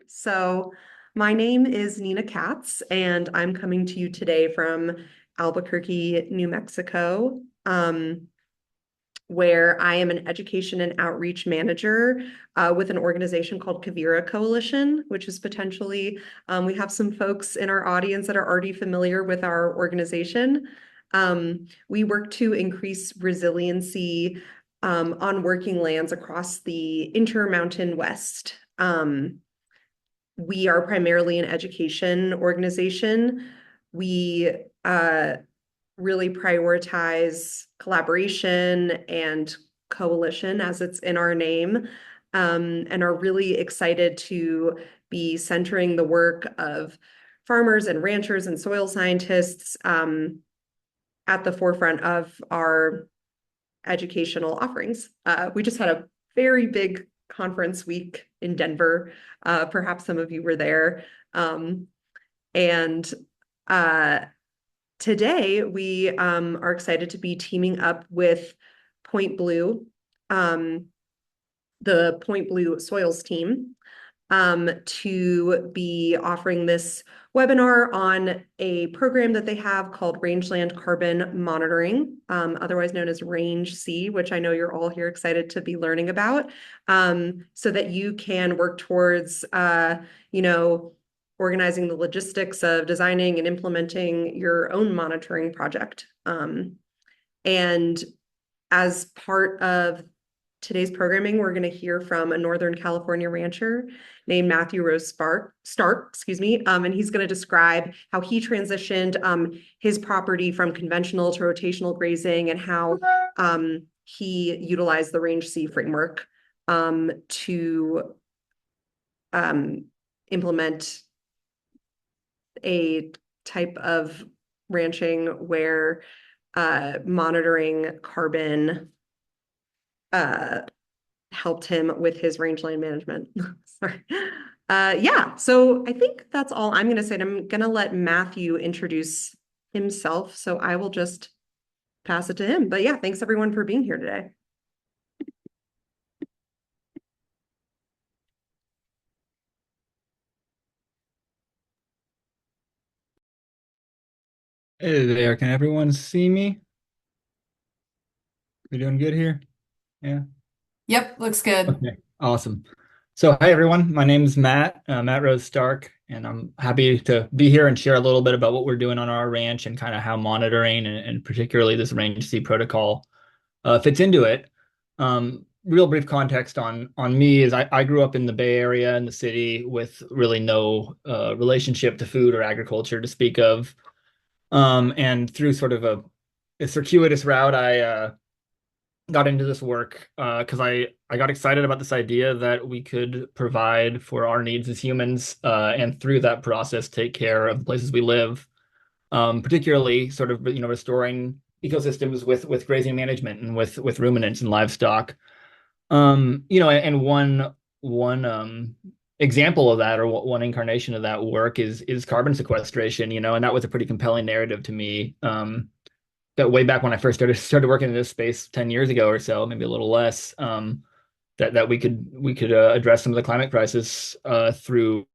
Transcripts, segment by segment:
So, my name is Nina Katz, and I'm coming to you today from Albuquerque, New Mexico, where I am an education and outreach manager with an organization called Quivira Coalition, which is potentially, we have some folks in our audience that are already familiar with our organization. We work to increase resiliency on working lands across the Intermountain West. We are primarily an education organization. We really prioritize collaboration and coalition, as it's in our name, and are really excited to be centering the work of farmers and ranchers and soil scientists at the forefront of our educational offerings. We just had a very big conference week in Denver. Perhaps some of you were there. And today we are excited to be teaming up with Point Blue, the Point Blue Soils team, to be offering this webinar on a program that they have called Rangeland Carbon Monitoring, otherwise known as Range C, which I know you're all here excited to be learning about, so that you can work towards, organizing the logistics of designing and implementing your own monitoring project. And as part of today's programming, we're going to hear from a Northern California rancher named Matthew Rose Stark, and he's going to describe how he transitioned his property from conventional to rotational grazing and how he utilized the Range C framework to implement a type of ranching where monitoring carbon helped him with his rangeland management. Sorry. So I think that's all I'm going to say. I'm going to let Matthew introduce himself, so I will just pass it to him. But yeah, thanks everyone for being here today. Hey there, can everyone see me? We doing good here? Yeah. Yep, looks good. Okay, awesome. So, hey everyone, my name's Matt, Matt Rose Stark, and I'm happy to be here and share a little bit about what we're doing on our ranch and kind of how monitoring and particularly this Range C protocol fits into it. Real brief context on me is I grew up in the Bay Area in the city with really no relationship to food or agriculture to speak of. And through sort of a circuitous route, I got into this work because I got excited about this idea that we could provide for our needs as humans, and through that process take care of the places we live, particularly sort of restoring ecosystems with grazing management and with ruminants and livestock. And one example of that, or one incarnation of that work, is carbon sequestration. And that was a pretty compelling narrative to me. That way back when I first started working in this space 10 years ago or so, maybe a little less, that we could address some of the climate crisis through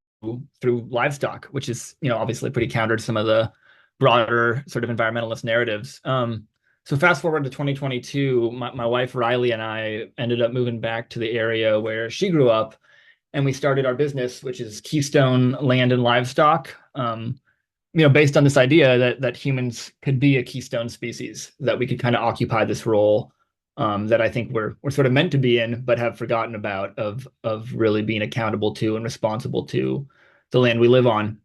livestock, which is obviously pretty counter to some of the broader sort of environmentalist narratives. So fast forward to 2022, my wife Riley and I ended up moving back to the area where she grew up, and we started our business, which is Keystone Land and Livestock. Based on this idea that humans could be a keystone species, that we could kind of occupy this role that I think we're sort of meant to be in, but have forgotten about of really being accountable to and responsible to the land we live on.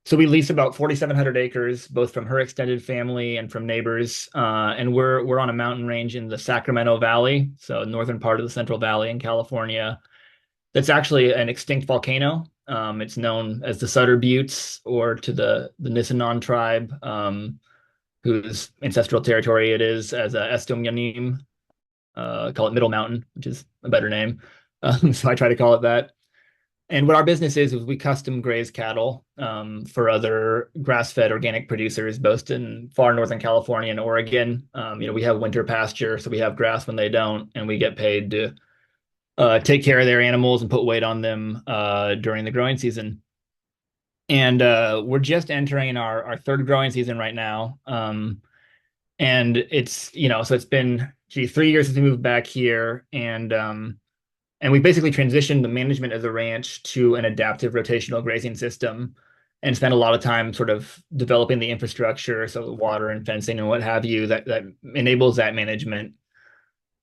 So we lease about 4,700 acres, both from her extended family and from neighbors, and we're on a mountain range in the Sacramento Valley, so northern part of the Central Valley in California. That's actually an extinct volcano. It's known as the Sutter Buttes, or to the Nisenan tribe, whose ancestral territory it is, as Estomyanim. Call it Middle Mountain, which is a better name. So I try to call it that. And what our business is we custom graze cattle for other grass-fed organic producers, both in far northern California and Oregon. We have winter pasture, so we have grass when they don't, and we get paid to take care of their animals and put weight on them during the growing season. And we're just entering our third growing season right now. And it's, so it's been 3 years since we moved back here, and we basically transitioned the management of the ranch to an adaptive rotational grazing system and spent a lot of time sort of developing the infrastructure, so water and fencing and what have you, that enables that management.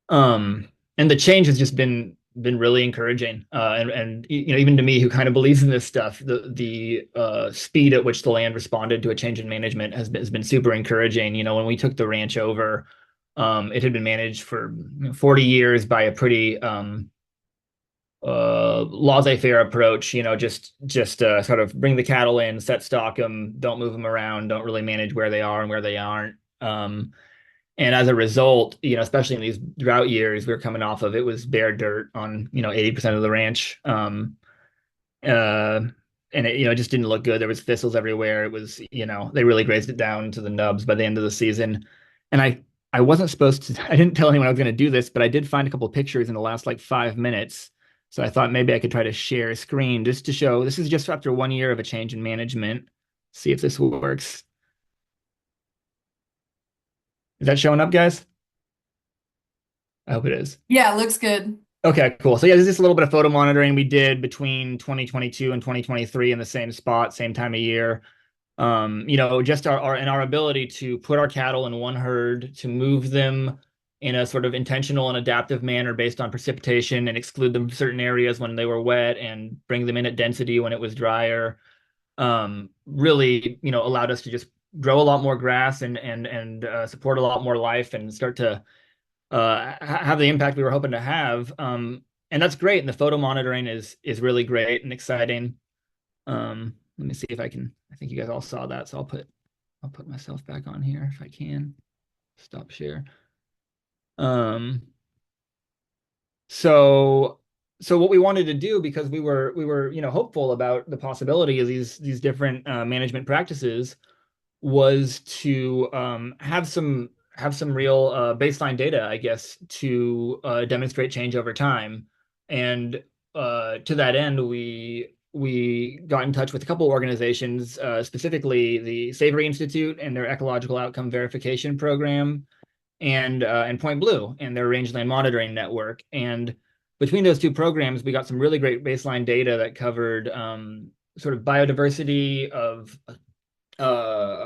And the change has just been really encouraging. And even to me, who kind of believes in this stuff, the speed at which the land responded to a change in management has been super encouraging. When we took the ranch over, it had been managed for 40 years by a pretty laissez-faire approach. Just sort of bring the cattle in, set stock them, don't move them around, don't really manage where they are and where they aren't. And as a result, especially in these drought years we were coming off of, it was bare dirt on 80% of the ranch. And it just didn't look good. There was thistles everywhere. It was, they really grazed it down to the nubs by the end of the season. And I wasn't supposed to, I didn't tell anyone I was going to do this, but I did find a couple of pictures in the last like 5 minutes. So I thought maybe I could try to share a screen just to show, this is just after 1 year of a change in management. See if this works. Is that showing up, guys? I hope it is. Yeah, looks good. Okay, cool. So yeah, there's just a little bit of photo monitoring we did between 2022 and 2023 in the same spot, same time of year. Just our ability to put our cattle in one herd, to move them in a sort of intentional and adaptive manner based on precipitation and exclude them from certain areas when they were wet and bring them in at density when it was drier. Really, allowed us to just grow a lot more grass and support a lot more life and start to have the impact we were hoping to have. And that's great. And the photo monitoring is really great and exciting. Let me see if I can. I think you guys all saw that, so I'll put myself back on here if I can. Stop share. So what we wanted to do, because we were hopeful about the possibility of these different management practices, was to have some real baseline data, I guess, to demonstrate change over time. And to that end, we got in touch with a couple of organizations, specifically the Savory Institute and their Ecological Outcome Verification Program, and Point Blue and their Rangeland Monitoring Network. And between those two programs, we got some really great baseline data that covered sort of biodiversity of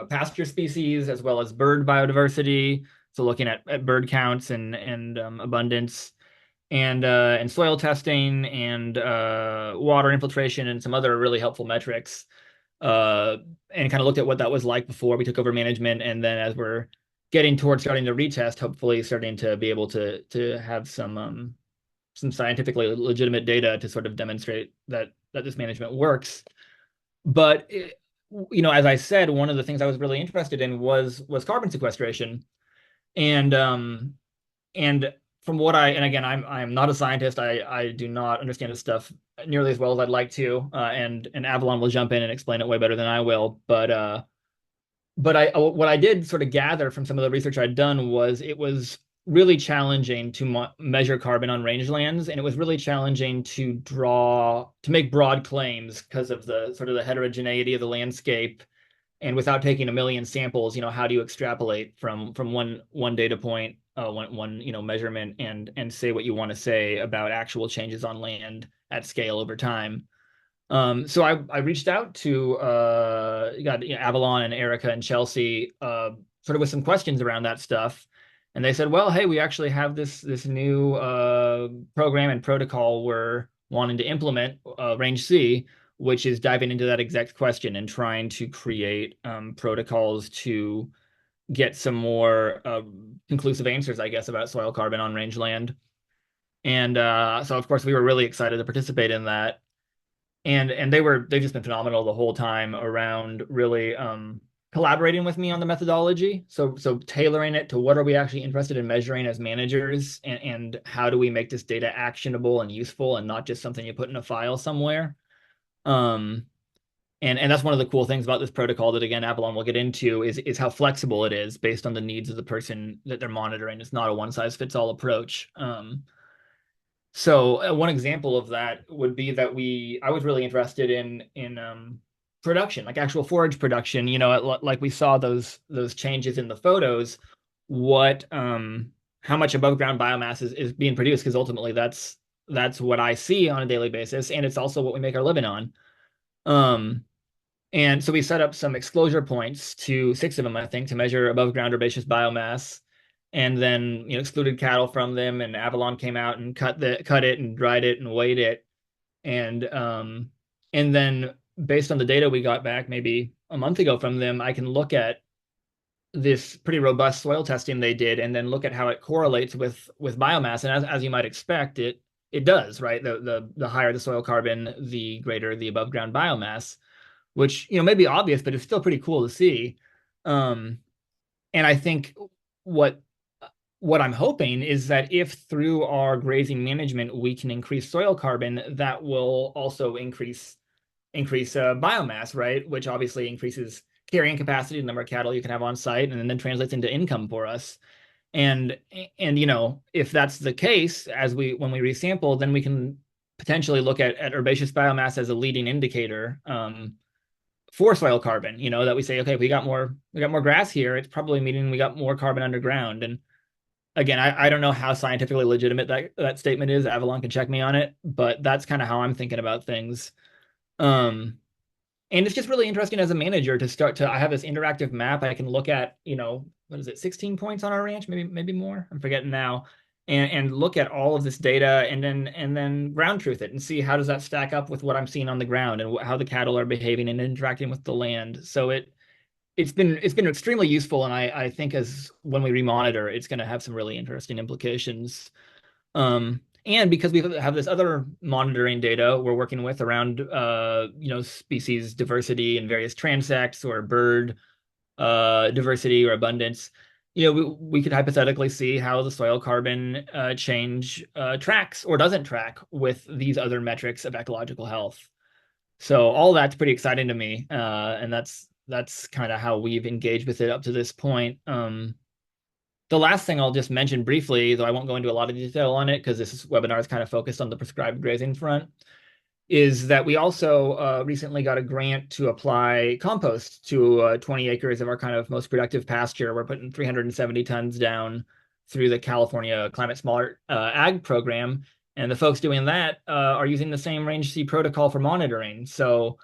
pasture species as well as bird biodiversity. So looking at bird counts and abundance, and soil testing and water infiltration and some other really helpful metrics. And kind of looked at what that was like before we took over management, and then as we're getting towards starting to retest, hopefully starting to be able to have some scientifically legitimate data to sort of demonstrate that this management works. But as I said, one of the things I was really interested in was carbon sequestration, and from what and again, I'm not a scientist. I do not understand this stuff nearly as well as I'd like to, and Avalon will jump in and explain it way better than I will. But what I did sort of gather from some of the research I'd done was it was really challenging to measure carbon on rangelands, and it was really challenging to make broad claims because of the sort of the heterogeneity of the landscape. And without taking a million samples, how do you extrapolate from one data point, one measurement, and say what you want to say about actual changes on land at scale over time? So I reached out to Avalon and Erica and Chelsea, sort of with some questions around that stuff. And they said, well, hey, we actually have this new program and protocol we're wanting to implement, Range C, which is diving into that exact question and trying to create protocols to get some more conclusive answers, I guess, about soil carbon on rangeland. And so, of course, we were really excited to participate in that. And they've just been phenomenal the whole time around really collaborating with me on the methodology. So tailoring it to what are we actually interested in measuring as managers, and how do we make this data actionable and useful and not just something you put in a file somewhere. And that's one of the cool things about this protocol that, again, Avalon will get into, is how flexible it is based on the needs of the person that they're monitoring. It's not a one-size-fits-all approach. So one example of that would be that I was really interested in production, like actual forage production. Like we saw those changes in the photos. What How much above ground biomass is being produced? Because ultimately that's what I see on a daily basis, and it's also what we make our living on. Um, and so we set up some exclosure points, to six of them, I think, to measure above ground herbaceous biomass, and then excluded cattle from them. And Avalon came out and cut it and dried it and weighed it, and then based on the data we got back maybe a month ago from them, I can look at this pretty robust soil testing they did, and then look at how it correlates with biomass. And as you might expect, it does, right? The higher the soil carbon, the greater the above ground biomass, which may be obvious, but it's still pretty cool to see. Um, and I think what what I'm hoping is that if through our grazing management we can increase soil carbon, that will also increase biomass, right? Which obviously increases carrying capacity, the number of cattle you can have on site, and then translates into income for us. And if that's the case, when we resample, then we can potentially look at herbaceous biomass as a leading indicator for soil carbon. That we say, okay, if we got more grass here, it's probably meaning we got more carbon underground. And again, I don't know how scientifically legitimate that statement is. Avalon can check me on it, but that's kind of how I'm thinking about things. Um, and it's just really interesting as a manager I have this interactive map. I can look at, what is it, 16 points on our ranch, maybe more. I'm forgetting now. And look at all of this data, and then ground truth it and see how does that stack up with what I'm seeing on the ground, and how the cattle are behaving and interacting with the land. So it's been extremely useful, and I think as when we remonitor, it's going to have some really interesting implications. And because we have this other monitoring data we're working with around species diversity and various transects, or bird diversity or abundance, we could hypothetically see how the soil carbon change tracks or doesn't track with these other metrics of ecological health. So all that's pretty exciting to me, and that's kind of how we've engaged with it up to this point. The last thing I'll just mention briefly, though I won't go into a lot of detail on it because this webinar is kind of focused on the prescribed grazing front, is that we also recently got a grant to apply compost to 20 acres of our kind of most productive pasture. We're putting 370 tons down through the California Climate Smart Ag program. And the folks doing that are using the same Range C protocol for monitoring. So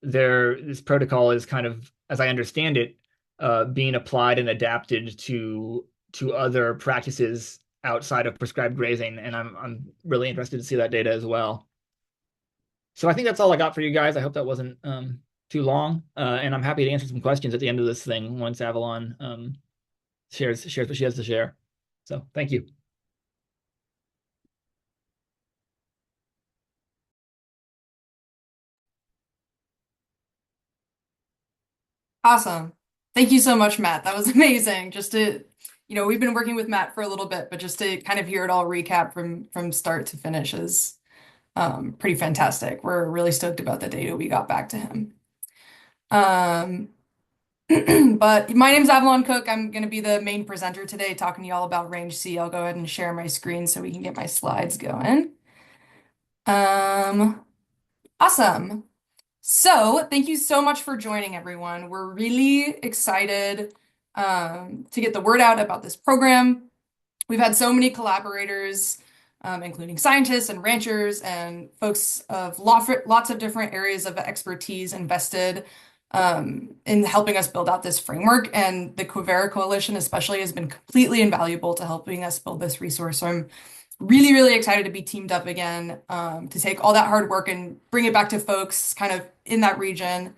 this protocol is kind of, as I understand it, being applied and adapted to other practices outside of prescribed grazing, and I'm really interested to see that data as well. So I think that's all I got for you guys. I hope that wasn't too long, and I'm happy to answer some questions at the end of this thing once Avalon shares what she has to share. So thank you. Awesome. Thank you so much, Matt. That was amazing. We've been working with Matt for a little bit, but just to kind of hear it all recap from start to finish is pretty fantastic. We're really stoked about the data we got back to him. But my name's Avalon Cook. I'm going to be the main presenter today, talking to you all about Range C. I'll go ahead and share my screen so we can get my slides going. Awesome. So thank you so much for joining, everyone. We're really excited to get the word out about this program. We've had so many collaborators, including scientists and ranchers and folks of lots of different areas of expertise invested in helping us build out this framework. And the Quivira Coalition especially has been completely invaluable to helping us build this resource. So I'm really, really excited to be teamed up again to take all that hard work and bring it back to folks kind of in that region.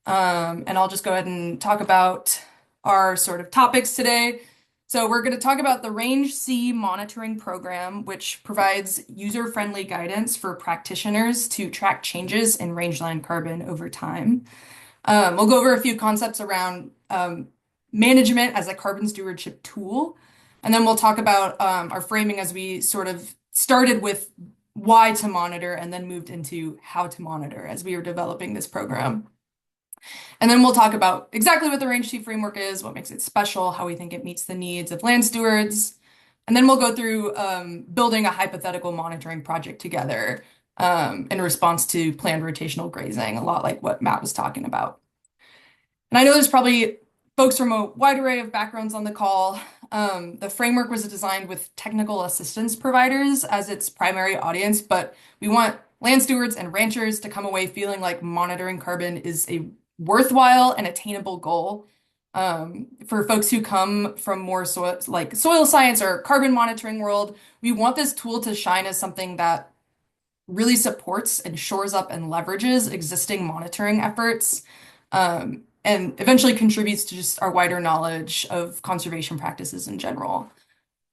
And I'll just go ahead and talk about our sort of topics today. So we're going to talk about the Range C monitoring program, which provides user-friendly guidance for practitioners to track changes in rangeland carbon over time. We'll go over a few concepts around management as a carbon stewardship tool. And then we'll talk about our framing as we sort of started with why to monitor and then moved into how to monitor as we were developing this program. And then we'll talk about exactly what the Range C framework is, what makes it special, how we think it meets the needs of land stewards, And then we'll go through building a hypothetical monitoring project together in response to planned rotational grazing, a lot like what Matt was talking about. And I know there's probably folks from a wide array of backgrounds on the call. The framework was designed with technical assistance providers as its primary audience, but we want land stewards and ranchers to come away feeling like monitoring carbon is a worthwhile and attainable goal. For folks who come from more soil science or carbon monitoring world, we want this tool to shine as something that really supports and shores up and leverages existing monitoring efforts, and eventually contributes to just our wider knowledge of conservation practices in general.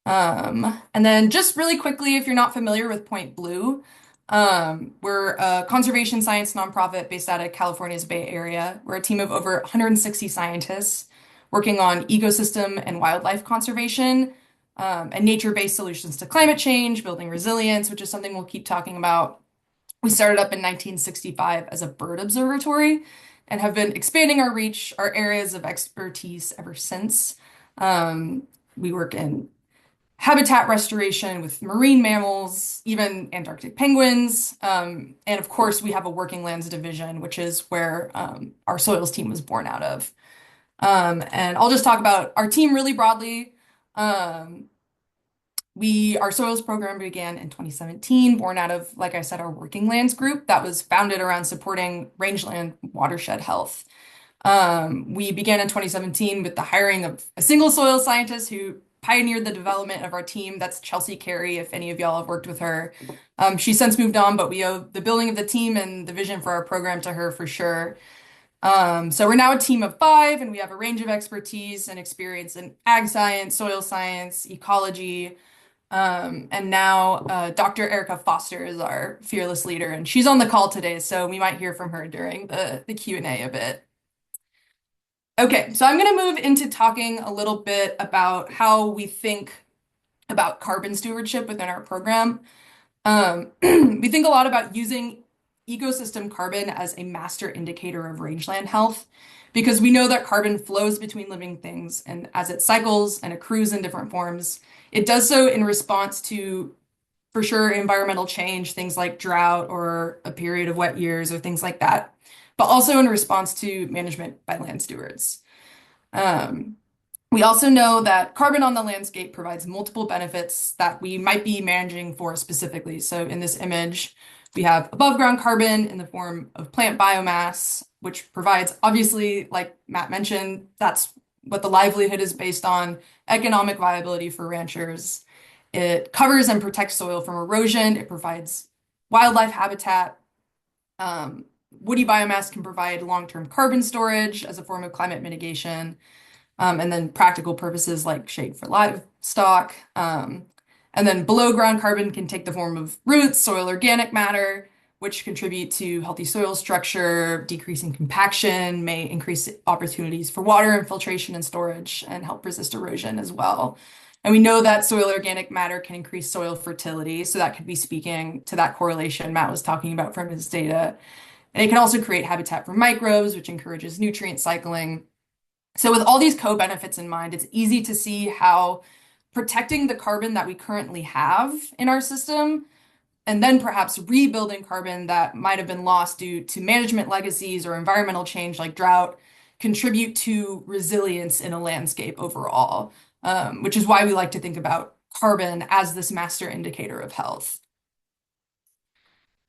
And then just really quickly, if you're not familiar with Point Blue, we're a conservation science nonprofit based out of California's Bay Area. We're a team of over 160 scientists working on ecosystem and wildlife conservation, and nature-based solutions to climate change, building resilience, which is something we'll keep talking about. We started up in 1965 as a bird observatory and have been expanding our reach, our areas of expertise ever since. We work in habitat restoration with marine mammals, even Antarctic penguins. And of course, we have a working lands division, which is where our soils team was born out of. And I'll just talk about our team really broadly. Our soils program began in 2017, born out of, like I said, our working lands group that was founded around supporting rangeland watershed health. We began in 2017 with the hiring of a single soil scientist who pioneered the development of our team. That's Chelsea Carey, if any of y'all have worked with her. She's since moved on, but we owe the building of the team and the vision for our program to her for sure. So we're now a team of 5, and we have a range of expertise and experience in ag science, soil science, ecology. And now Dr. Erica Foster is our fearless leader, and she's on the call today, so we might hear from her during the Q&A a bit. Okay, so I'm going to move into talking a little bit about how we think about carbon stewardship within our program. We think a lot about using ecosystem carbon as a master indicator of rangeland health, because we know that carbon flows between living things, and as it cycles and accrues in different forms, it does so in response to, for sure, environmental change, things like drought or a period of wet years or things like that, but also in response to management by land stewards. We also know that carbon on the landscape provides multiple benefits that we might be managing for specifically. So in this image, we have above ground carbon in the form of plant biomass, which provides, obviously, like Matt mentioned, that's what the livelihood is based on, economic viability for ranchers. It covers and protects soil from erosion. It provides wildlife habitat. Woody biomass can provide long-term carbon storage as a form of climate mitigation, and then practical purposes like shade for livestock. And then below ground carbon can take the form of roots, soil organic matter, which contribute to healthy soil structure, decreasing compaction, may increase opportunities for water infiltration and storage, and help resist erosion as well. And we know that soil organic matter can increase soil fertility, so that could be speaking to that correlation Matt was talking about from his data. And it can also create habitat for microbes, which encourages nutrient cycling. So with all these co-benefits in mind, it's easy to see how protecting the carbon that we currently have in our system, and then perhaps rebuilding carbon that might have been lost due to management legacies or environmental change like drought, contribute to resilience in a landscape overall, which is why we like to think about carbon as this master indicator of health.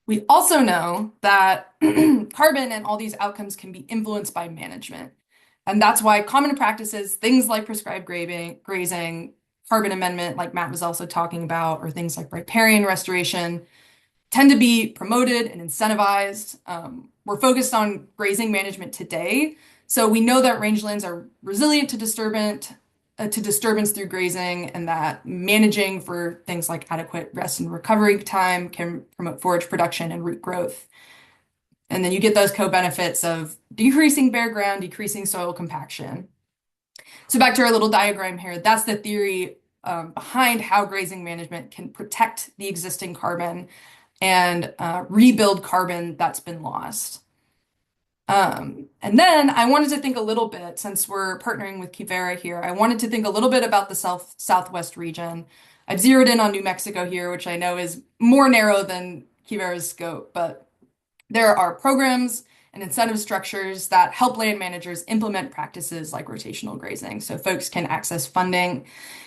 We also know that carbon and all these outcomes can be influenced by management. And that's why common practices, things like prescribed grazing, carbon amendment, like Matt was also talking about, or things like riparian restoration, tend to be promoted and incentivized. We're focused on grazing management today. So we know that rangelands are resilient to disturbance through grazing, and that managing for things like adequate rest and recovery time can promote forage production and root growth. And then you get those co-benefits of decreasing bare ground, decreasing soil compaction. So back to our little diagram here, that's the theory behind how grazing management can protect the existing carbon and rebuild carbon that's been lost. And then I wanted to think a little bit, since we're partnering with Quivira here, I wanted to think a little bit about the Southwest region. I've zeroed in on New Mexico here, which I know is more narrow than Quivira's scope, but there are programs and incentive structures that help land managers implement practices like rotational grazing. So folks can access funding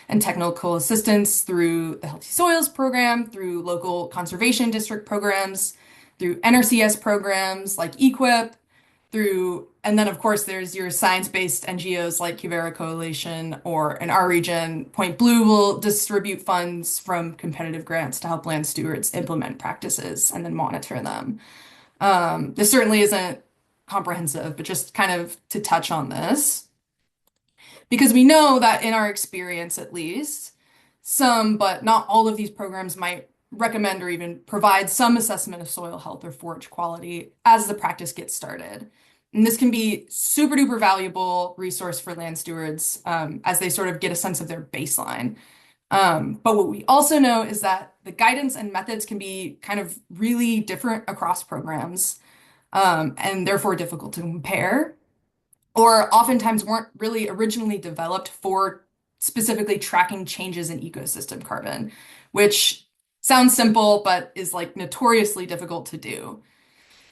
and technical assistance through the Healthy Soils program, through local conservation district programs, through NRCS programs like EQIP, and then of course there's your science-based NGOs like Quivira Coalition, or in our region, Point Blue will distribute funds from competitive grants to help land stewards implement practices and then monitor them. This certainly isn't comprehensive, but just kind of to touch on this, because we know that in our experience, at least, some, but not all of these programs might recommend or even provide some assessment of soil health or forage quality as the practice gets started. And this can be super duper valuable resource for land stewards as they sort of get a sense of their baseline. But what we also know is that the guidance and methods can be kind of really different across programs, and therefore difficult to compare, or oftentimes weren't really originally developed for specifically tracking changes in ecosystem carbon, which sounds simple, but is like notoriously difficult to do.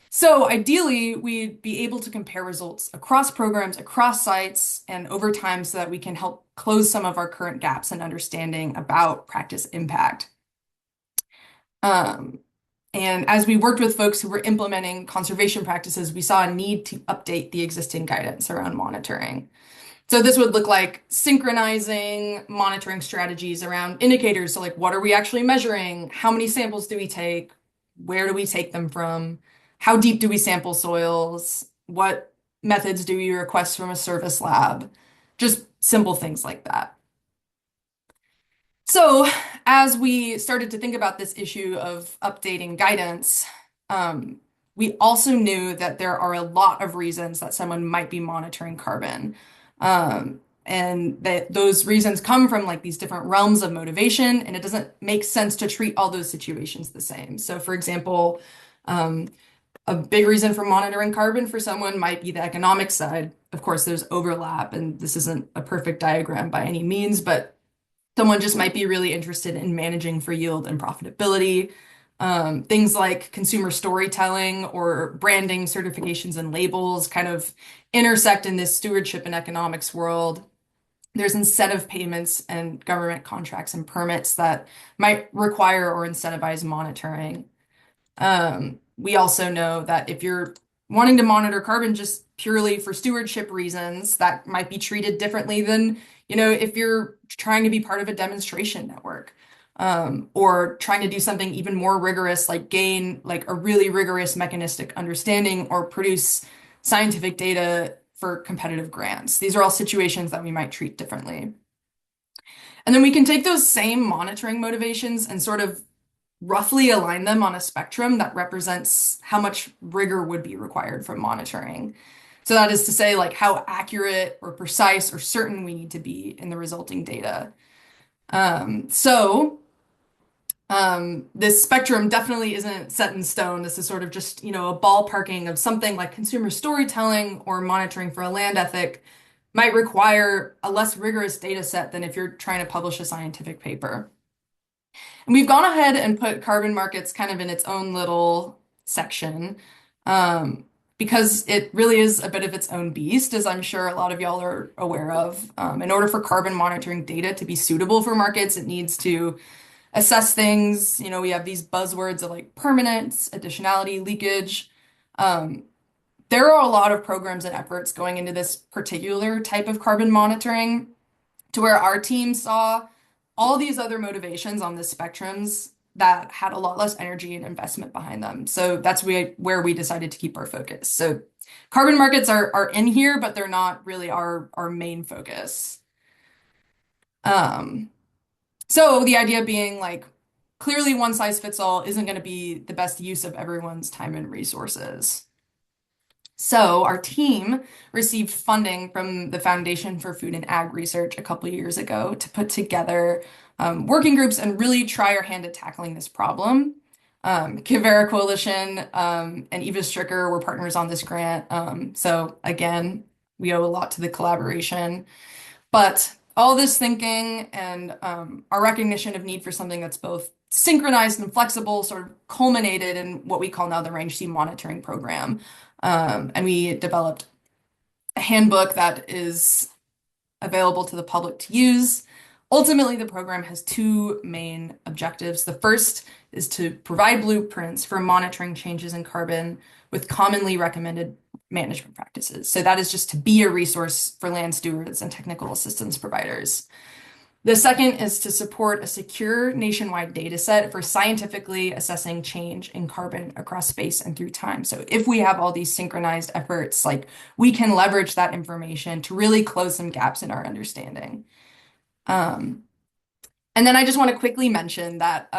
So ideally, we'd be able to compare results across programs, across sites, and over time so that we can help close some of our current gaps in understanding about practice impact. And as we worked with folks who were implementing conservation practices, we saw a need to update the existing guidance around monitoring. So this would look like synchronizing monitoring strategies around indicators. So like, what are we actually measuring? How many samples do we take? Where do we take them from? How deep do we sample soils? What methods do we request from a service lab? Just simple things like that. So as we started to think about this issue of updating guidance, we also knew that there are a lot of reasons that someone might be monitoring carbon. And that those reasons come from like these different realms of motivation, and it doesn't make sense to treat all those situations the same. So for example, a big reason for monitoring carbon for someone might be the economic side. Of course, there's overlap, and this isn't a perfect diagram by any means, but someone just might be really interested in managing for yield and profitability. Things like consumer storytelling or branding, certifications, and labels kind of intersect in this stewardship and economics world. There's incentive payments and government contracts and permits that might require or incentivize monitoring. We also know that if you're wanting to monitor carbon just purely for stewardship reasons, that might be treated differently than, if you're trying to be part of a demonstration network, or trying to do something even more rigorous, like gain like a really rigorous mechanistic understanding or produce scientific data for competitive grants. These are all situations that we might treat differently. And then we can take those same monitoring motivations and sort of roughly align them on a spectrum that represents how much rigor would be required from monitoring. So that is to say, like how accurate or precise or certain we need to be in the resulting data. This spectrum definitely isn't set in stone. This is sort of just, a ballparking of something like consumer storytelling or monitoring for a land ethic might require a less rigorous data set than if you're trying to publish a scientific paper. And we've gone ahead and put carbon markets kind of in its own little section, because it really is a bit of its own beast, as I'm sure a lot of y'all are aware of. In order for carbon monitoring data to be suitable for markets, it needs to assess things. We have these buzzwords of like permanence, additionality, leakage. There are a lot of programs and efforts going into this particular type of carbon monitoring, to where our team saw all these other motivations on the spectrums that had a lot less energy and investment behind them. So that's where we decided to keep our focus. So carbon markets are in here, but they're not really our main focus. So the idea being like, clearly one size fits all isn't going to be the best use of everyone's time and resources. So our team received funding from the Foundation for Food and Ag Research a couple of years ago to put together working groups and really try our hand at tackling this problem. Quivira Coalition and Eva Stricker were partners on this grant. So again, we owe a lot to the collaboration. But all this thinking and our recognition of need for something that's both synchronized and flexible sort of culminated in what we call now the Range C Monitoring Program. And we developed a handbook that is available to the public to use. Ultimately, the program has two main objectives. The first is to provide blueprints for monitoring changes in carbon with commonly recommended management practices. So that is just to be a resource for land stewards and technical assistance providers. The second is to support a secure nationwide data set for scientifically assessing change in carbon across space and through time. So if we have all these synchronized efforts, like we can leverage that information to really close some gaps in our understanding. And then I just want to quickly mention that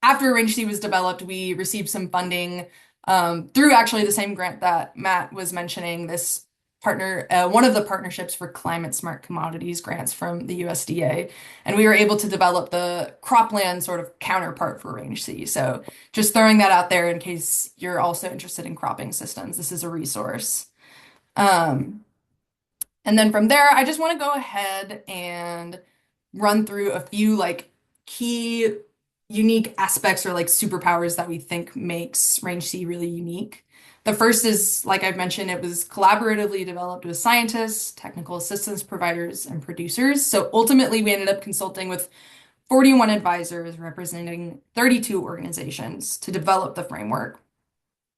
after Range C was developed, we received some funding through actually the same grant that Matt was mentioning, this partner, one of the partnerships for climate smart commodities grants from the USDA. And we were able to develop the cropland sort of counterpart for Range C. So just throwing that out there in case you're also interested in cropping systems, this is a resource. And then from there, I just want to go ahead and run through a few like key unique aspects or like superpowers that we think makes Range C really unique. The first is, like I've mentioned, it was collaboratively developed with scientists, technical assistance providers, and producers. So ultimately, we ended up consulting with 41 advisors representing 32 organizations to develop the framework.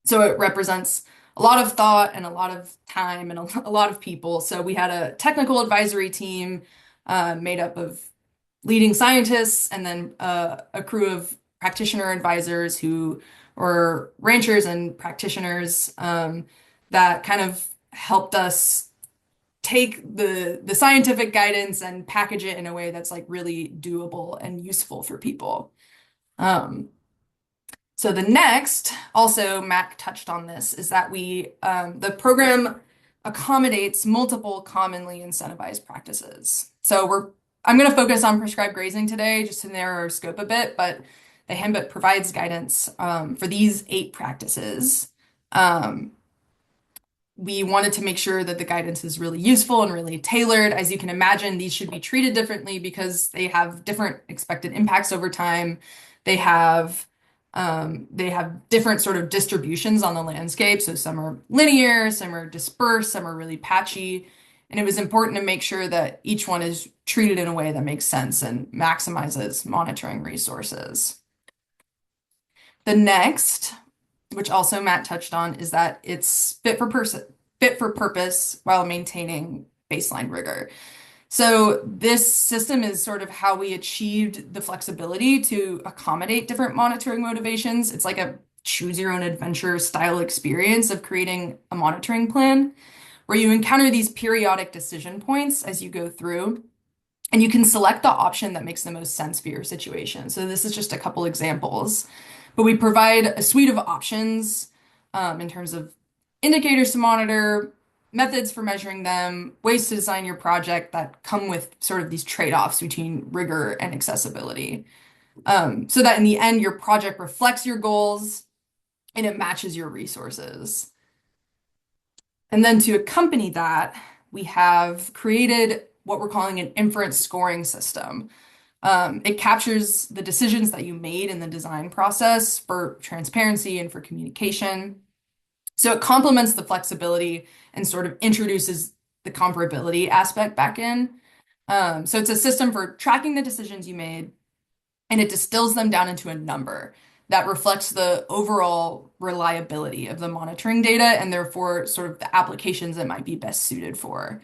So it represents a lot of thought and a lot of time and a lot of people. So we had a technical advisory team made up of leading scientists and then a crew of practitioner advisors who were ranchers and practitioners that kind of helped us take the scientific guidance and package it in a way that's like really doable and useful for people. So the next, also Matt touched on this, is that the program accommodates multiple commonly incentivized practices. So I'm going to focus on prescribed grazing today just to narrow our scope a bit, but the handbook provides guidance for these 8 practices. We wanted to make sure that the guidance is really useful and really tailored. As you can imagine, these should be treated differently because they have different expected impacts over time. They have different sort of distributions on the landscape. So some are linear, some are dispersed, some are really patchy. And it was important to make sure that each one is treated in a way that makes sense and maximizes monitoring resources. The next, which also Matt touched on, is that it's fit for purpose while maintaining baseline rigor. So this system is sort of how we achieved the flexibility to accommodate different monitoring motivations. It's like a choose your own adventure style experience of creating a monitoring plan where you encounter these periodic decision points as you go through, and you can select the option that makes the most sense for your situation. So this is just a couple examples, but we provide a suite of options in terms of indicators to monitor, methods for measuring them, ways to design your project that come with sort of these trade-offs between rigor and accessibility. So that in the end, your project reflects your goals and it matches your resources. And then to accompany that, we have created what we're calling an inference scoring system. It captures the decisions that you made in the design process for transparency and for communication. So it complements the flexibility and sort of introduces the comparability aspect back in. So it's a system for tracking the decisions you made, and it distills them down into a number that reflects the overall reliability of the monitoring data and therefore sort of the applications it might be best suited for.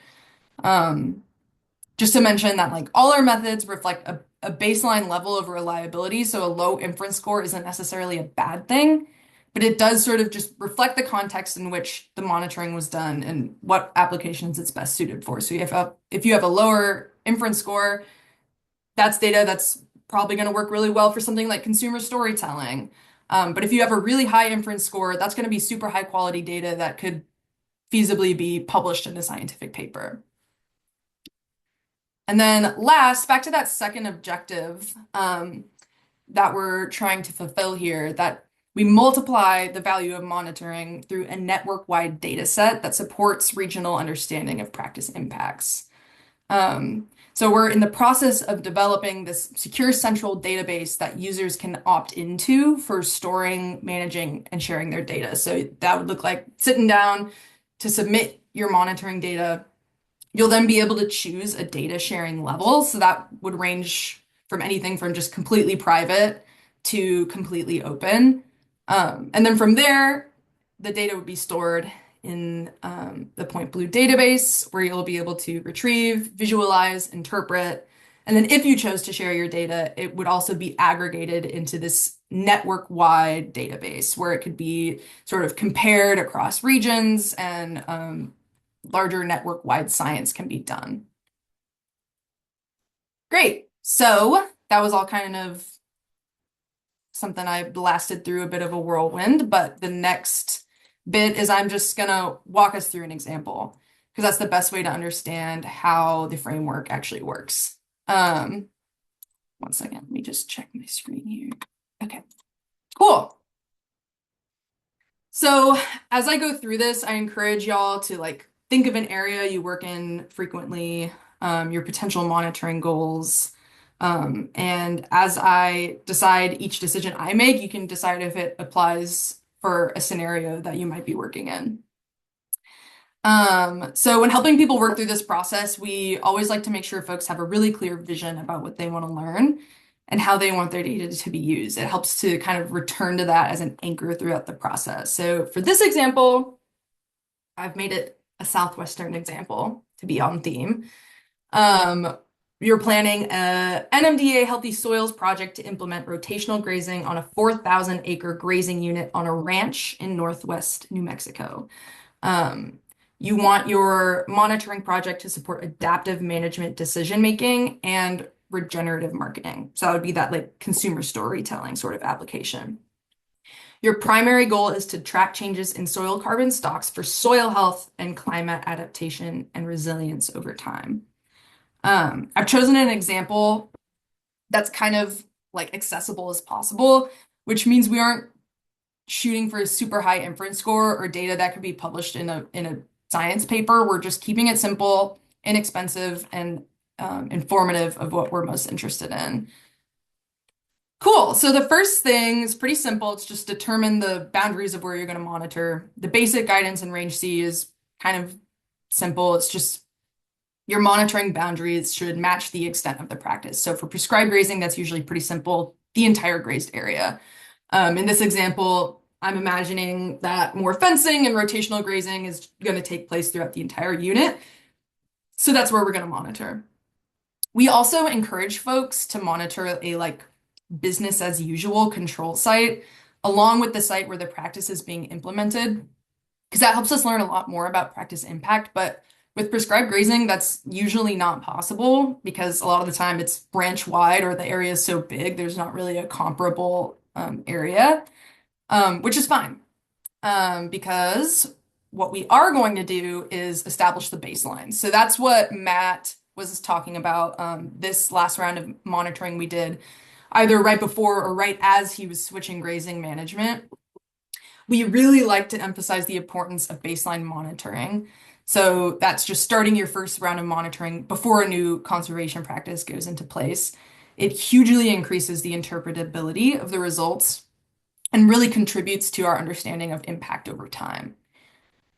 Just to mention that like all our methods reflect a baseline level of reliability, so a low inference score isn't necessarily a bad thing, but it does sort of just reflect the context in which the monitoring was done and what applications it's best suited for. So if you have a lower inference score, that's data that's probably going to work really well for something like consumer storytelling. But if you have a really high inference score, that's going to be super high quality data that could feasibly be published in a scientific paper. And then last, back to that second objective that we're trying to fulfill here, that we multiply the value of monitoring through a network-wide data set that supports regional understanding of practice impacts. So we're in the process of developing this secure central database that users can opt into for storing, managing, and sharing their data. So that would look like sitting down to submit your monitoring data. You'll then be able to choose a data sharing level. So that would range from anything from just completely private to completely open. And then from there, the data would be stored in the Point Blue database, where you'll be able to retrieve, visualize, interpret. And then if you chose to share your data, it would also be aggregated into this network-wide database where it could be sort of compared across regions, and larger network-wide science can be done. Great. So that was all kind of something I blasted through a bit of a whirlwind, but the next bit is I'm just gonna walk us through an example because that's the best way to understand how the framework actually works. One second, let me just check my screen here. Okay, cool. So as I go through this, I encourage y'all to think of an area you work in frequently, your potential monitoring goals. And as I decide each decision I make, you can decide if it applies for a scenario that you might be working in. So when helping people work through this process, we always like to make sure folks have a really clear vision about what they want to learn and how they want their data to be used. It helps to kind of return to that as an anchor throughout the process. So for this example, I've made it a Southwestern example to be on theme. You're planning a NMDA Healthy Soils project to implement rotational grazing on a 4,000 acre grazing unit on a ranch in Northwest New Mexico. You want your monitoring project to support adaptive management decision-making and regenerative marketing. So that would be that consumer storytelling sort of application. Your primary goal is to track changes in soil carbon stocks for soil health and climate adaptation and resilience over time. I've chosen an example that's kind of accessible as possible, which means we aren't shooting for a super high inference score or data that could be published in a science paper. We're just keeping it simple, inexpensive, and informative of what we're most interested in. Cool. So the first thing is pretty simple. It's just determine the boundaries of where you're going to monitor. The basic guidance in Range C is kind of simple. It's just your monitoring boundaries should match the extent of the practice. So for prescribed grazing, that's usually pretty simple, the entire grazed area. In this example, I'm imagining that more fencing and rotational grazing is going to take place throughout the entire unit. So that's where we're going to monitor. We also encourage folks to monitor a business as usual control site along with the site where the practice is being implemented, because that helps us learn a lot more about practice impact. But with prescribed grazing, that's usually not possible because a lot of the time it's branch wide or the area is so big, there's not really a comparable area, which is fine. Because what we are going to do is establish the baseline. So that's what Matt was talking about. This last round of monitoring we did either right before or right as he was switching grazing management. We really like to emphasize the importance of baseline monitoring. So that's just starting your first round of monitoring before a new conservation practice goes into place. It hugely increases the interpretability of the results and really contributes to our understanding of impact over time.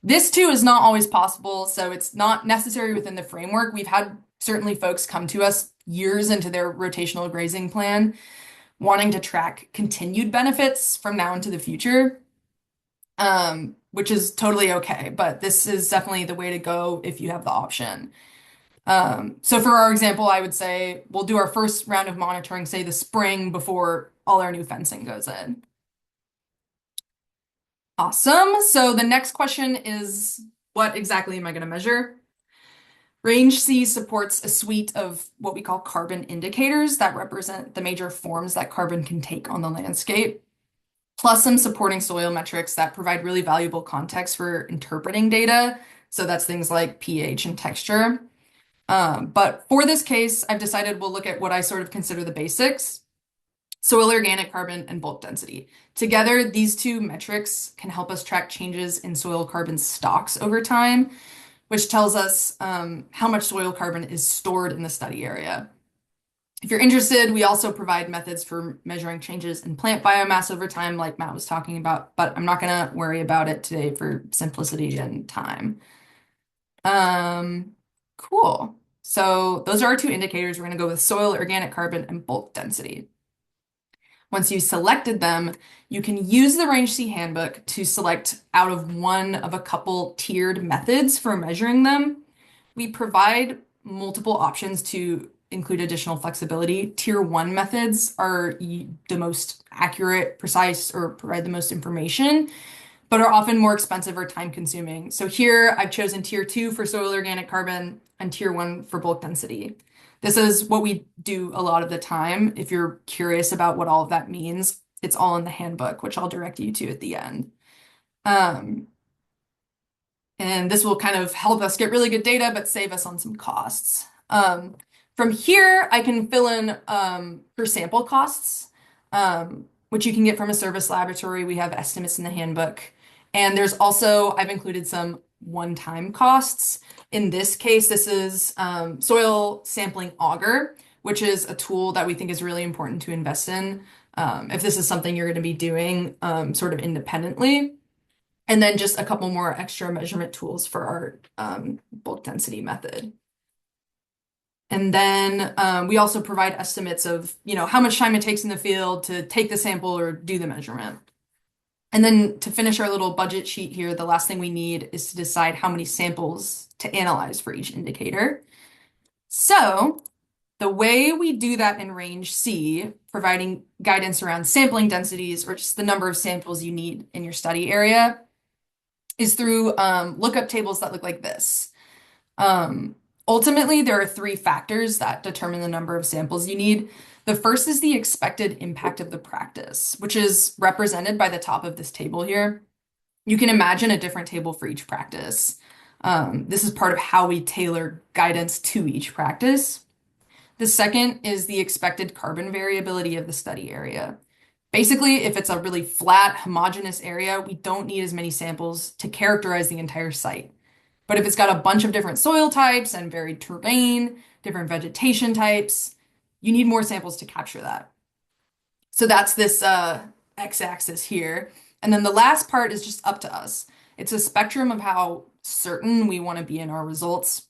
This too is not always possible, so it's not necessary within the framework. We've had certainly folks come to us years into their rotational grazing plan wanting to track continued benefits from now into the future, which is totally okay, but this is definitely the way to go if you have the option. So for our example, I would say we'll do our first round of monitoring, say the spring before all our new fencing goes in. Awesome. So the next question is, what exactly am I going to measure? Range C supports a suite of what we call carbon indicators that represent the major forms that carbon can take on the landscape, plus some supporting soil metrics that provide really valuable context for interpreting data. So that's things like pH and texture. But for this case, I've decided we'll look at what I sort of consider the basics: soil organic carbon and bulk density. Together, these two metrics can help us track changes in soil carbon stocks over time, which tells us how much soil carbon is stored in the study area. If you're interested, we also provide methods for measuring changes in plant biomass over time, like Matt was talking about, but I'm not going to worry about it today for simplicity and time. Cool. So those are our two indicators. We're going to go with soil organic carbon and bulk density. Once you've selected them, you can use the Range C handbook to select out of one of a couple tiered methods for measuring them. We provide multiple options to include additional flexibility. Tier 1 methods are the most accurate, precise, or provide the most information, but are often more expensive or time consuming. So here I've chosen Tier 2 for soil organic carbon and Tier 1 for bulk density. This is what we do a lot of the time. If you're curious about what all of that means, it's all in the handbook, which I'll direct you to at the end. And this will kind of help us get really good data, but save us on some costs. From here, I can fill in for sample costs, which you can get from a service laboratory. We have estimates in the handbook. And there's also, I've included some one-time costs. In this case, this is soil sampling auger, which is a tool that we think is really important to invest in if this is something you're going to be doing sort of independently. And then just a couple more extra measurement tools for our bulk density method. And then we also provide estimates of, how much time it takes in the field to take the sample or do the measurement. And then to finish our little budget sheet here, the last thing we need is to decide how many samples to analyze for each indicator. So the way we do that in Range C, providing guidance around sampling densities or just the number of samples you need in your study area, is through lookup tables that look like this. Ultimately, there are three factors that determine the number of samples you need. The first is the expected impact of the practice, which is represented by the top of this table here. You can imagine a different table for each practice. This is part of how we tailor guidance to each practice. The second is the expected carbon variability of the study area. Basically, if it's a really flat, homogeneous area, we don't need as many samples to characterize the entire site. But if it's got a bunch of different soil types and varied terrain, different vegetation types, you need more samples to capture that. So that's this x-axis here. And then the last part is just up to us. It's a spectrum of how certain we want to be in our results.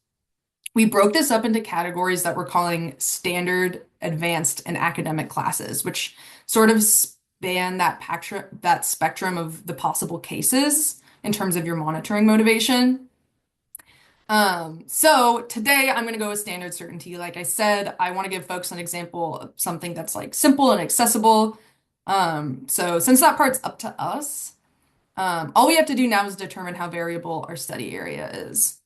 We broke this up into categories that we're calling standard, advanced, and academic classes, which sort of span that spectrum of the possible cases in terms of your monitoring motivation. So today I'm going to go with standard certainty. Like I said, I want to give folks an example of something that's like simple and accessible. So since that part's up to us, all we have to do now is determine how variable our study area is.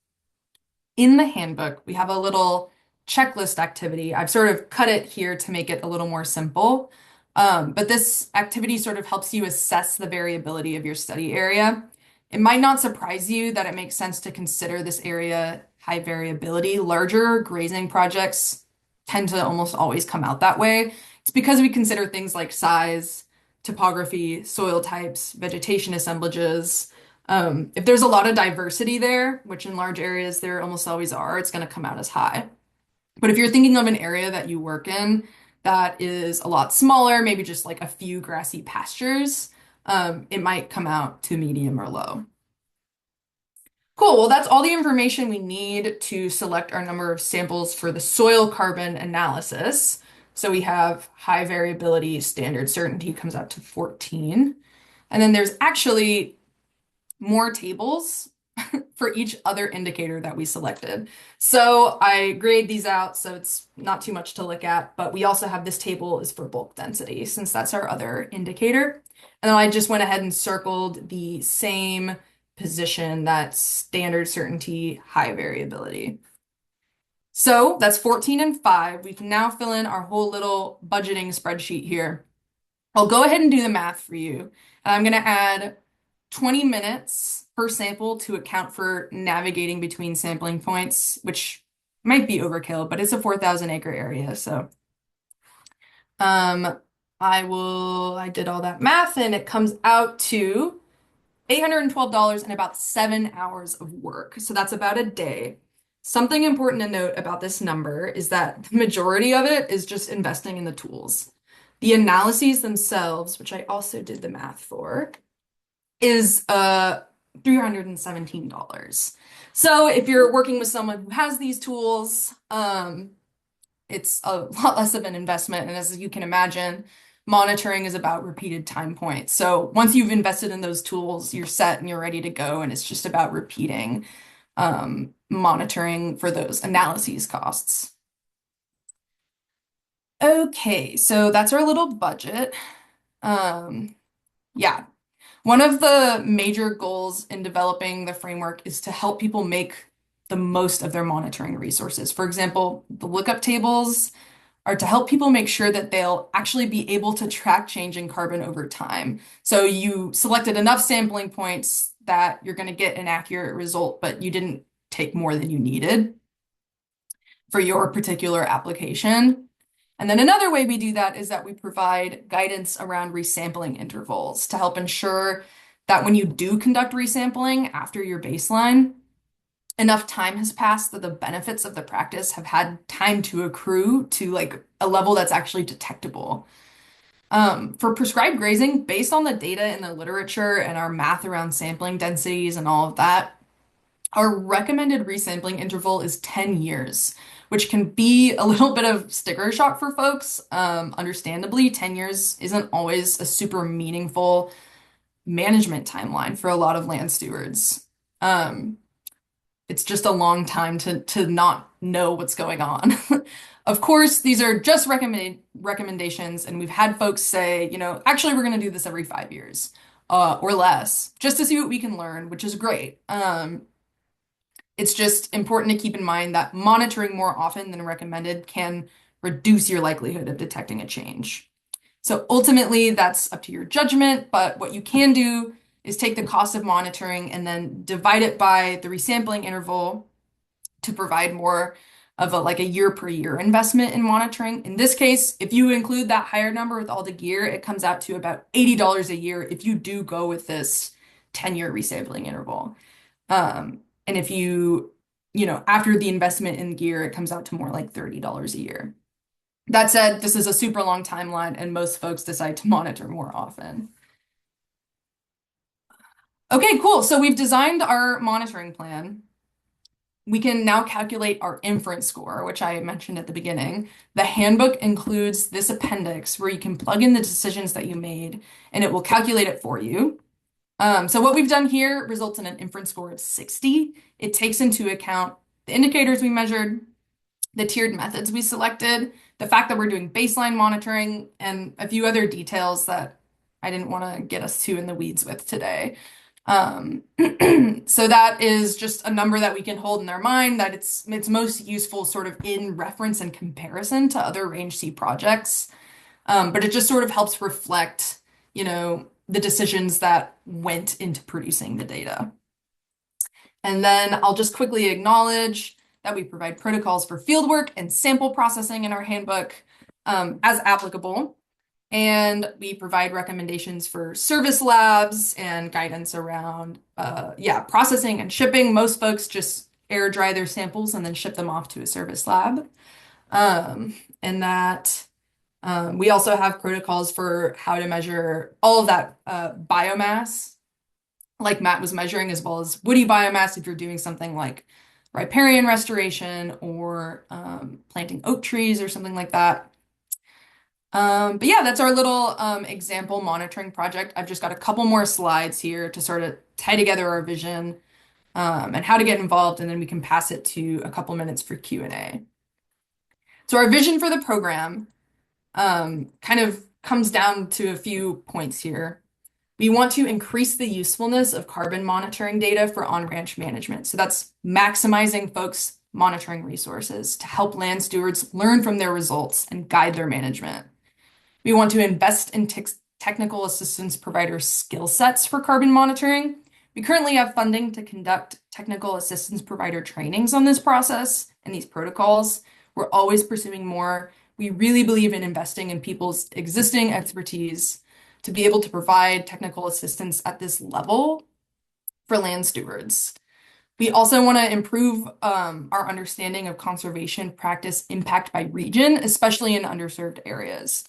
In the handbook, we have a little checklist activity. I've sort of cut it here to make it a little more simple. But this activity sort of helps you assess the variability of your study area. It might not surprise you that it makes sense to consider this area high variability. Larger grazing projects tend to almost always come out that way. It's because we consider things like size, topography, soil types, vegetation assemblages. If there's a lot of diversity there, which in large areas there almost always are, it's going to come out as high. But if you're thinking of an area that you work in that is a lot smaller, maybe just like a few grassy pastures, it might come out to medium or low. Cool, well, that's all the information we need to select our number of samples for the soil carbon analysis. So we have high variability, standard certainty comes out to 14. And then there's actually more tables for each other indicator that we selected. So I grade these out, so it's not too much to look at, but we also have this table is for bulk density, since that's our other indicator. And then I just went ahead and circled the same position, that's standard certainty, high variability. So that's 14 and 5. We can now fill in our whole little budgeting spreadsheet here. I'll go ahead and do the math for you. And I'm going to add 20 minutes per sample to account for navigating between sampling points, which might be overkill, but it's a 4,000 acre area. So I did all that math and it comes out to $812 and about 7 hours of work. So that's about a day. Something important to note about this number is that the majority of it is just investing in the tools. The analyses themselves, which I also did the math for, is $317. So if you're working with someone who has these tools, it's a lot less of an investment. And as you can imagine, monitoring is about repeated time points. So once you've invested in those tools, you're set and you're ready to go. And it's just about repeating monitoring for those analyses costs. Okay, so that's our little budget. Yeah. One of the major goals in developing the framework is to help people make the most of their monitoring resources. For example, the lookup tables are to help people make sure that they'll actually be able to track change in carbon over time. So you selected enough sampling points that you're going to get an accurate result, but you didn't take more than you needed for your particular application. And then another way we do that is that we provide guidance around resampling intervals to help ensure that when you do conduct resampling after your baseline, enough time has passed that the benefits of the practice have had time to accrue to like a level that's actually detectable. For prescribed grazing, based on the data in the literature and our math around sampling densities and all of that, our recommended resampling interval is 10 years, which can be a little bit of sticker shock for folks. Understandably, 10 years isn't always a super meaningful management timeline for a lot of land stewards. It's just a long time to not know what's going on. Of course, these are just recommendations, and we've had folks say, you know, actually, we're going to do this every 5 years or less, just to see what we can learn, which is great. It's just important to keep in mind that monitoring more often than recommended can reduce your likelihood of detecting a change. So ultimately, that's up to your judgment, but what you can do is take the cost of monitoring and then divide it by the resampling interval to provide more of a year per year investment in monitoring. In this case, if you include that higher number with all the gear, it comes out to about $80 a year if you do go with this 10-year resampling interval. And if you know, after the investment in gear, it comes out to more like $30 a year. That said, this is a super long timeline, and most folks decide to monitor more often. Okay, cool. So we've designed our monitoring plan. We can now calculate our inference score, which I mentioned at the beginning. The handbook includes this appendix where you can plug in the decisions that you made, and it will calculate it for you. So what we've done here results in an inference score of 60. It takes into account the indicators we measured, the tiered methods we selected, the fact that we're doing baseline monitoring, and a few other details that I didn't want to get us too in the weeds with today. So that is just a number that we can hold in our mind that it's most useful sort of in reference and comparison to other Range C projects. But it just sort of helps reflect, you know, the decisions that went into producing the data. And then I'll just quickly acknowledge that we provide protocols for fieldwork and sample processing in our handbook as applicable. And we provide recommendations for service labs and guidance around, processing and shipping. Most folks just air dry their samples and then ship them off to a service lab. And that we also have protocols for how to measure all of that biomass, like Matt was measuring, as well as woody biomass if you're doing something like riparian restoration or planting oak trees or something like that. But yeah, that's our little example monitoring project. I've just got a couple more slides here to sort of tie together our vision and how to get involved, and then we can pass it to a couple minutes for Q&A. So our vision for the program kind of comes down to a few points here. We want to increase the usefulness of carbon monitoring data for on-ranch management. So that's maximizing folks' monitoring resources to help land stewards learn from their results and guide their management. We want to invest in technical assistance provider skill sets for carbon monitoring. We currently have funding to conduct technical assistance provider trainings on this process and these protocols. We're always pursuing more. We really believe in investing in people's existing expertise to be able to provide technical assistance at this level for land stewards. We also want to improve our understanding of conservation practice impact by region, especially in underserved areas.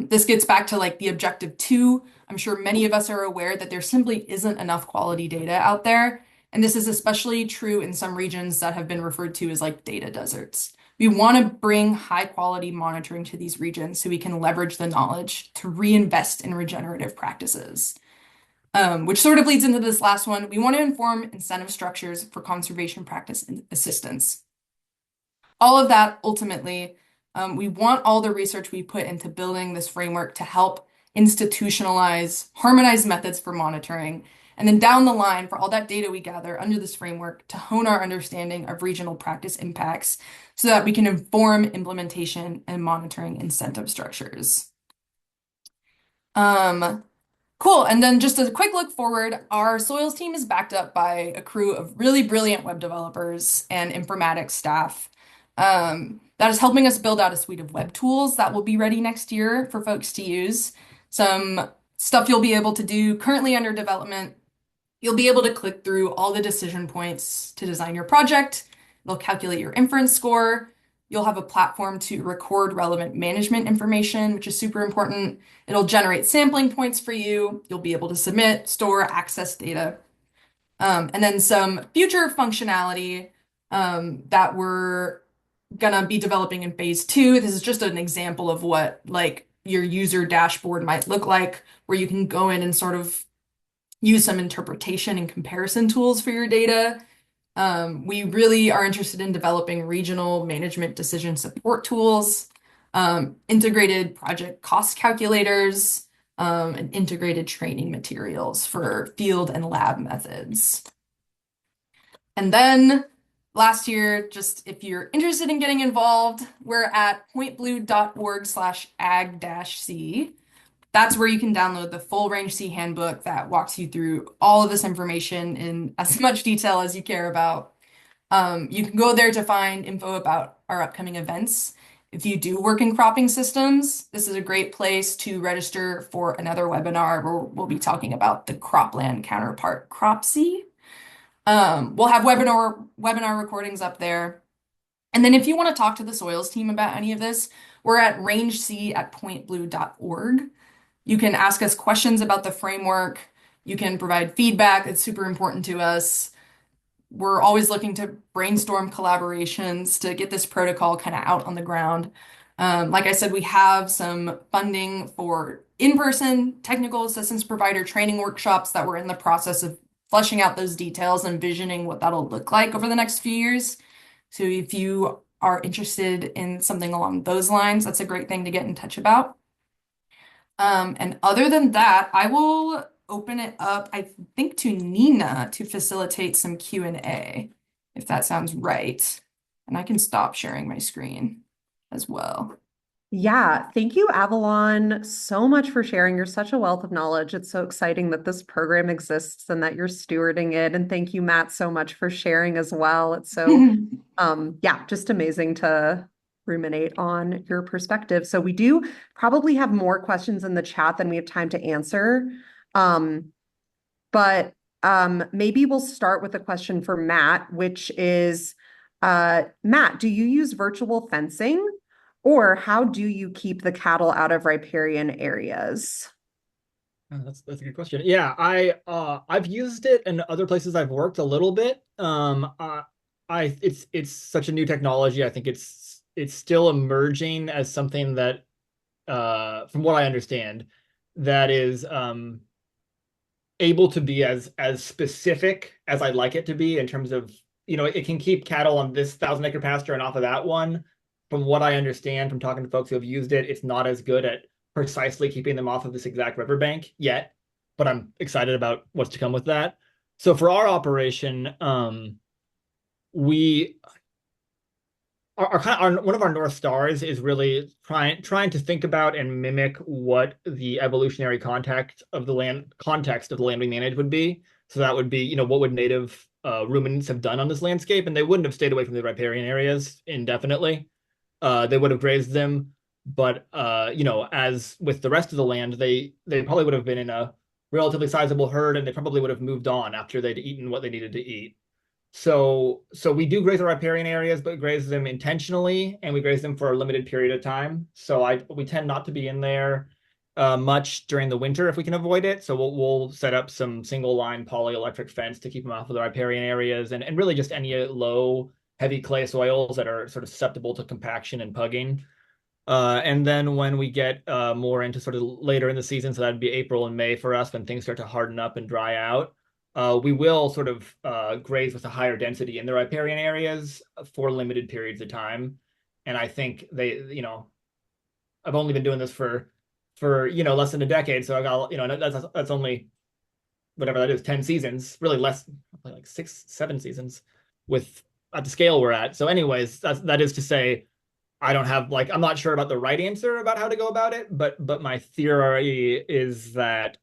This gets back to like the objective 2. I'm sure many of us are aware that there simply isn't enough quality data out there. And this is especially true in some regions that have been referred to as like data deserts. We want to bring high quality monitoring to these regions so we can leverage the knowledge to reinvest in regenerative practices. Which sort of leads into this last one. We want to inform incentive structures for conservation practice and assistance. All of that, ultimately, we want all the research we put into building this framework to help institutionalize, harmonize methods for monitoring, and then down the line, for all that data we gather under this framework, to hone our understanding of regional practice impacts so that we can inform implementation and monitoring incentive structures. Cool. And then just a quick look forward, our soils team is backed up by a crew of really brilliant web developers and informatics staff that is helping us build out a suite of web tools that will be ready next year for folks to use. Some stuff you'll be able to do currently under development. You'll be able to click through all the decision points to design your project. It'll calculate your inference score. You'll have a platform to record relevant management information, which is super important. It'll generate sampling points for you. You'll be able to submit, store, access data. And then some future functionality that we're gonna be developing in phase 2. This is just an example of what like your user dashboard might look like, where you can go in and sort of use some interpretation and comparison tools for your data. We really are interested in developing regional management decision support tools, integrated project cost calculators, and integrated training materials for field and lab methods. And then last year, just if you're interested in getting involved, we're at pointblue.org/ag-c. That's where you can download the full Range C handbook that walks you through all of this information in as much detail as you care about. You can go there to find info about our upcoming events. If you do work in cropping systems, this is a great place to register for another webinar where we'll be talking about the cropland counterpart, CropC. We'll have webinar recordings up there. And then if you want to talk to the soils team about any of this, we're at rangec@pointblue.org. You can ask us questions about the framework. You can provide feedback. It's super important to us. We're always looking to brainstorm collaborations to get this protocol kind of out on the ground. Like I said, we have some funding for in-person technical assistance provider training workshops that we're in the process of fleshing out those details and envisioning what that'll look like over the next few years. So if you are interested in something along those lines, that's a great thing to get in touch about. And other than that, I will open it up, I think, to Nina to facilitate some Q&A, if that sounds right. And I can stop sharing my screen as well. Yeah, thank you, Avalon, so much for sharing. You're such a wealth of knowledge. It's so exciting that this program exists and that you're stewarding it. And thank you, Matt, so much for sharing as well. It's so, yeah, just amazing to ruminate on your perspective. So we do probably have more questions in the chat than we have time to answer. But maybe we'll start with a question for Matt, which is, Matt, do you use virtual fencing? Or how do you keep the cattle out of riparian areas? Oh, that's a good question. Yeah, I've used it in other places I've worked a little bit. It's such a new technology. I think it's still emerging as something that, from what I understand, that is able to be as specific as I'd like it to be in terms of, it can keep cattle on this 1,000-acre pasture and off of that one. From what I understand from talking to folks who have used it, it's not as good at precisely keeping them off of this exact riverbank yet, but I'm excited about what's to come with that. So for our operation, we one of our North Stars is really trying to think about and mimic what the evolutionary context of the land we manage would be. So that would be, what would native ruminants have done on this landscape, and they wouldn't have stayed away from the riparian areas indefinitely. They would have grazed them, but as with the rest of the land, they probably would have been in a relatively sizable herd, and they probably would have moved on after they'd eaten what they needed to eat. So we do graze our riparian areas, but graze them intentionally, and we graze them for a limited period of time. So we tend not to be in there much during the winter if we can avoid it. So we'll set up some single line polyelectric fence to keep them off of the riparian areas, and really just any low heavy clay soils that are sort of susceptible to compaction and pugging. And then when we get more into sort of later in the season, so that'd be April and May for us, when things start to harden up and dry out, we will sort of graze with a higher density in the riparian areas for limited periods of time. And I think I've only been doing this for less than a decade, so I got that's only whatever that is, 10 seasons, really less, like 6-7 seasons with at the scale we're at. So anyways, that is to say, I don't have I'm not sure about the right answer about how to go about it, but my theory is that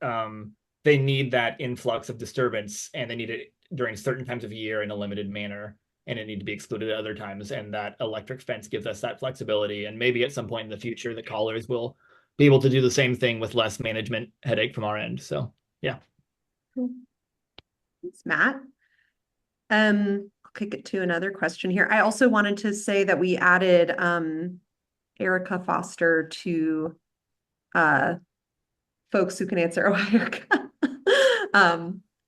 they need that influx of disturbance, and they need it during certain times of year in a limited manner, and it need to be excluded at other times. And that electric fence gives us that flexibility. And maybe at some point in the future, the collars will be able to do the same thing with less management headache from our end. So yeah. Thanks, Matt. I'll kick it to another question here. I also wanted to say that we added Erica Foster to folks who can answer. Oh, Erica.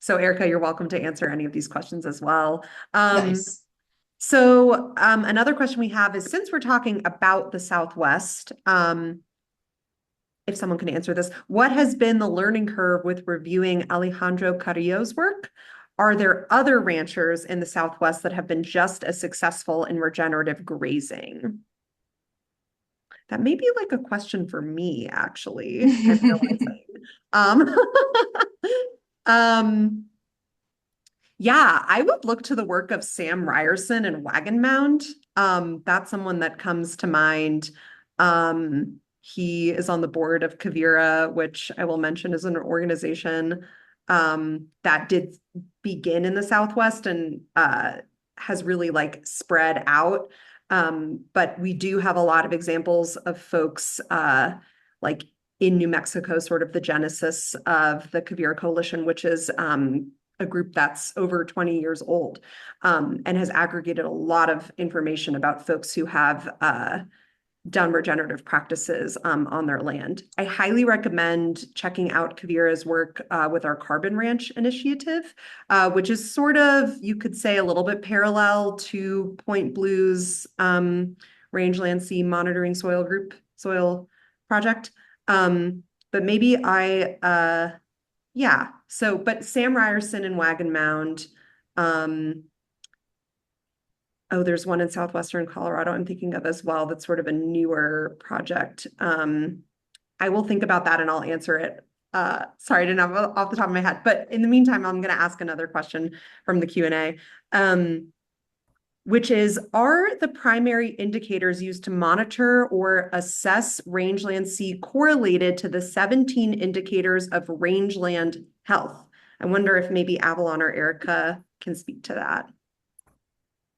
So Erica, you're welcome to answer any of these questions as well. Nice. So another question we have is, since we're talking about the Southwest, if someone can answer this, what has been the learning curve with reviewing Alejandro Carrillo's work? Are there other ranchers in the Southwest that have been just as successful in regenerative grazing? That may be like a question for me, actually. I'm realizing. Yeah, I would look to the work of Sam Ryerson and Wagon Mound. That's someone that comes to mind. He is on the board of Quivira, which I will mention is an organization that did begin in the Southwest and has really spread out. But we do have a lot of examples of folks in New Mexico, sort of the genesis of the Quivira Coalition, which is a group that's over 20 years old and has aggregated a lot of information about folks who have done regenerative practices on their land. I highly recommend checking out Quivira's work with our Carbon Ranch initiative, which is sort of, you could say, a little bit parallel to Point Blue's Rangeland Sea Monitoring Soil Project. But maybe yeah. So, but Sam Ryerson and Wagon Mound, oh, there's one in southwestern Colorado I'm thinking of as well. That's sort of a newer project. I will think about that and I'll answer it. Sorry, I didn't have it off the top of my head. But in the meantime, I'm going to ask another question from the Q&A, which is, are the primary indicators used to monitor or assess rangeland sea correlated to the 17 indicators of rangeland health? I wonder if maybe Avalon or Erica can speak to that.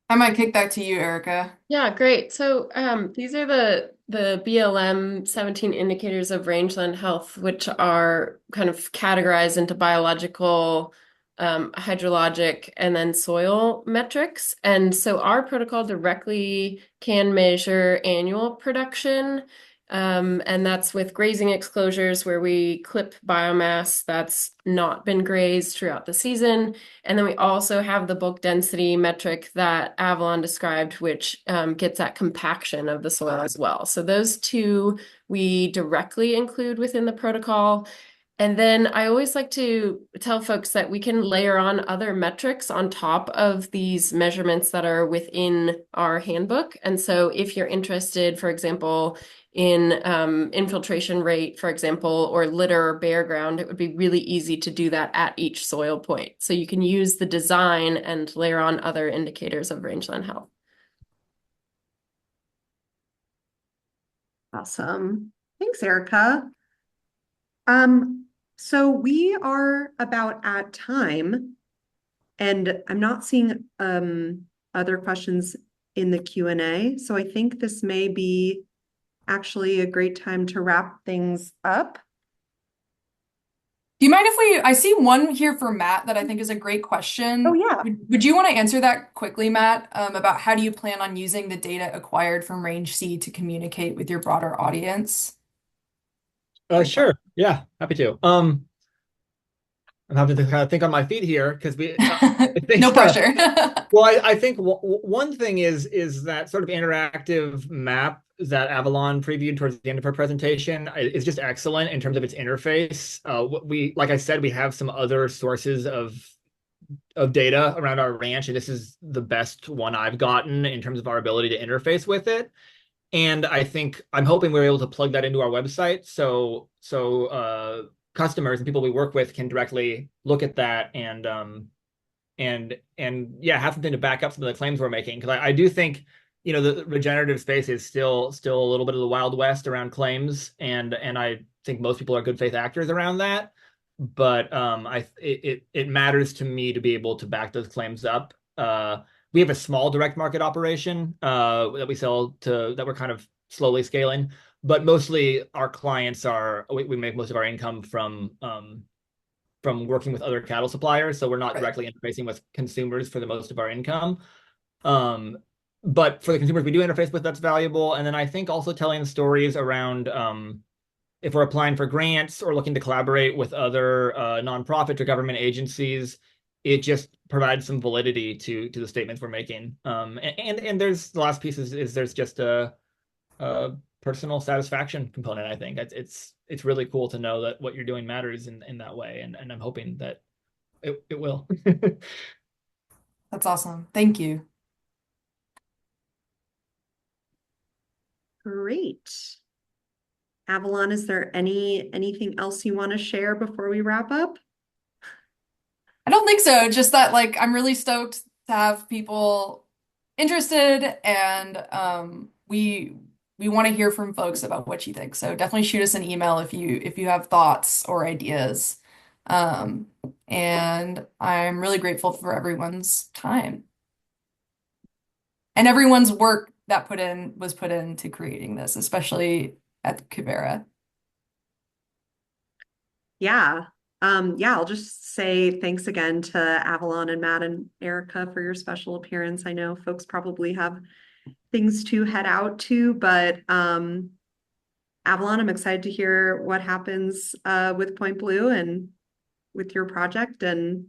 I might kick that to you, Erica. Yeah, great. So these are the BLM 17 indicators of rangeland health, which are kind of categorized into biological, hydrologic, and then soil metrics. And so our protocol directly can measure annual production. And that's with grazing exclosures where we clip biomass that's not been grazed throughout the season. And then we also have the bulk density metric that Avalon described, which gets at compaction of the soil as well. So those two we directly include within the protocol. And then I always like to tell folks that we can layer on other metrics on top of these measurements that are within our handbook. And so if you're interested, for example, in infiltration rate, for example, or litter or bare ground, it would be really easy to do that at each soil point. So you can use the design and layer on other indicators of rangeland health. Awesome. Thanks, Erica. So we are about at time, and I'm not seeing other questions in the Q&A. So I think this may be actually a great time to wrap things up. Do you mind if I see one here for Matt that I think is a great Oh, question. yeah. Would you want to answer that quickly, Matt, about how do you plan on using the data acquired from Range C to communicate with your broader audience? Great question. Sure. Yeah, happy to. I'm having to kind of think on my feet here because I No think pressure. well, I think one thing is that sort of interactive map that Avalon previewed towards the end of her presentation is just excellent in terms of its interface. Like I said, we have some other sources of data around our ranch, and this is the best one I've gotten in terms of our ability to interface with it. And I think I'm hoping we're able to plug that into our website so customers and people we work with can directly look at that and yeah, have something to back up some of the claims we're making. Because I do think, the regenerative space is still a little bit of the Wild West around claims, and I think most people are good faith actors around that. But it matters to me to be able to back those claims up. We have a small direct market operation that we sell to that we're kind of slowly scaling, but mostly our clients we make most of our income from working with other cattle suppliers, so we're not Right. directly interfacing with consumers for the most of our income. But for the consumers we do interface with, that's valuable. And then I think also telling stories around if we're applying for grants or looking to collaborate with other nonprofit or government agencies, it just provides some validity to the statements we're making. And there's the last piece is there's just a personal satisfaction component. I think it's really cool to know that what you're doing matters in that way, and I'm hoping that it will. That's awesome. Thank you. Great. Avalon, is there anything else you want to share before we wrap up? I don't think so. Just that, I'm really stoked to have people interested, and we want to hear from folks about what you think. So definitely shoot us an email if you have thoughts or ideas. Um, and I'm really grateful for everyone's time and everyone's work that was put into creating this, especially at Quivira. Yeah. Yeah, I'll just say thanks again to Avalon and Matt and Erica for your special appearance. I know folks probably have things to head out to, but Avalon, I'm excited to hear what happens with Point Blue and with your project. And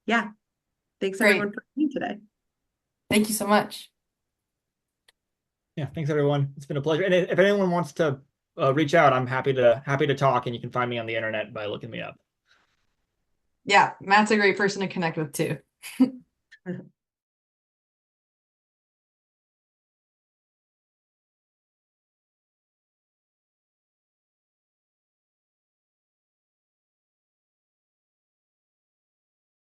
yeah, thanks Great. everyone for coming today. Thank you so much. Yeah, thanks everyone. It's been a pleasure. And if anyone wants to reach out, I'm happy to talk, and you can find me on the internet by looking me up. Yeah, Matt's a great person to connect with too.